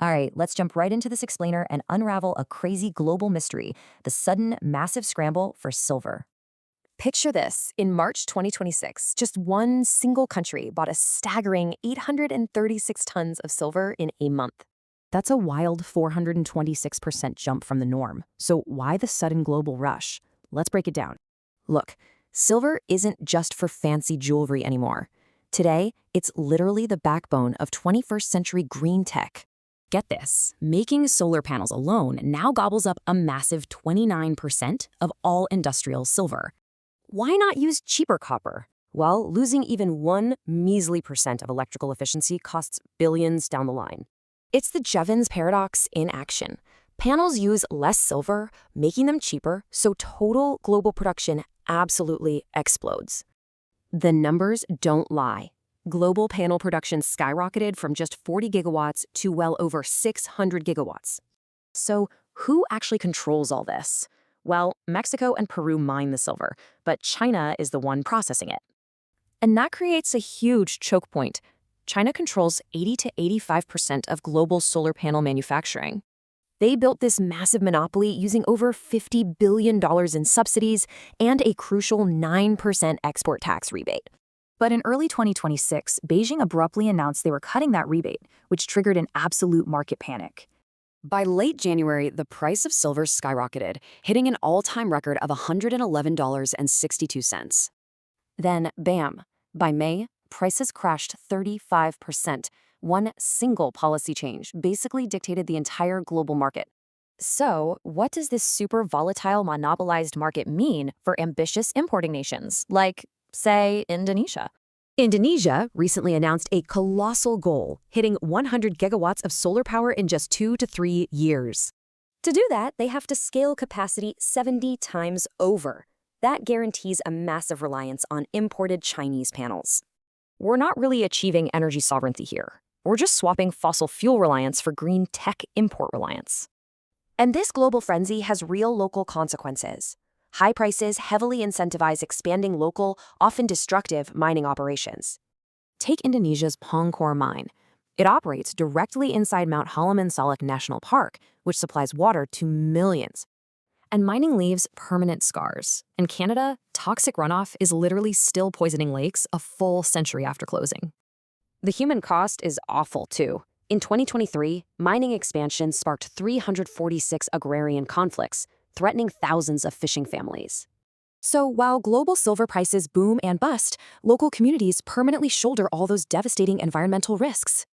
All right, let's jump right into this explainer and unravel a crazy global mystery, the sudden massive scramble for silver. Picture this. In March 2026, just one single country bought a staggering 836 tons of silver in a month. That's a wild 426% jump from the norm. So why the sudden global rush? Let's break it down. Look, silver isn't just for fancy jewelry anymore. Today, it's literally the backbone of 21st century green tech. Get this, making solar panels alone now gobbles up a massive 29% of all industrial silver. Why not use cheaper copper? Well, losing even 1 measly percent of electrical efficiency costs billions down the line. It's the Jevons paradox in action. Panels use less silver, making them cheaper, so total global production absolutely explodes. The numbers don't lie. Global panel production skyrocketed from just 40 gigawatts to well over 600 gigawatts. So who actually controls all this? Well, Mexico and Peru mine the silver, but China is the one processing it. And that creates a huge choke point. China controls 80 to 85% of global solar panel manufacturing. They built this massive monopoly using over $50 billion in subsidies and a crucial 9% export tax rebate. But in early 2026, Beijing abruptly announced they were cutting that rebate, which triggered an absolute market panic. By late January, the price of silver skyrocketed, hitting an all-time record of $111.62. Then, bam, by May, prices crashed 35%. One single policy change basically dictated the entire global market. So, what does this super volatile monopolized market mean for ambitious importing nations, like, say, Indonesia? Indonesia recently announced a colossal goal, hitting 100 gigawatts of solar power in just 2 to 3 years. To do that, they have to scale capacity 70 times over. That guarantees a massive reliance on imported Chinese panels. We're not really achieving energy sovereignty here. We're just swapping fossil fuel reliance for green tech import reliance. And this global frenzy has real local consequences. High prices heavily incentivize expanding local, often destructive, mining operations. Take Indonesia's Pongkor mine. It operates directly inside Mount Halaman Salak National Park, which supplies water to millions. And mining leaves permanent scars. In Canada, toxic runoff is literally still poisoning lakes a full century after closing. The human cost is awful, too. In 2023, mining expansion sparked 346 agrarian conflicts, threatening thousands of fishing families. So while global silver prices boom and bust, local communities permanently shoulder all those devastating environmental risks.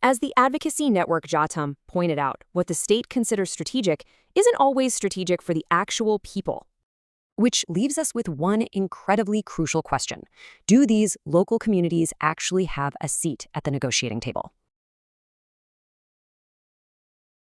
As the advocacy network Jatam pointed out, what the state considers strategic isn't always strategic for the actual people. Which leaves us with one incredibly crucial question. Do these local communities actually have a seat at the negotiating table?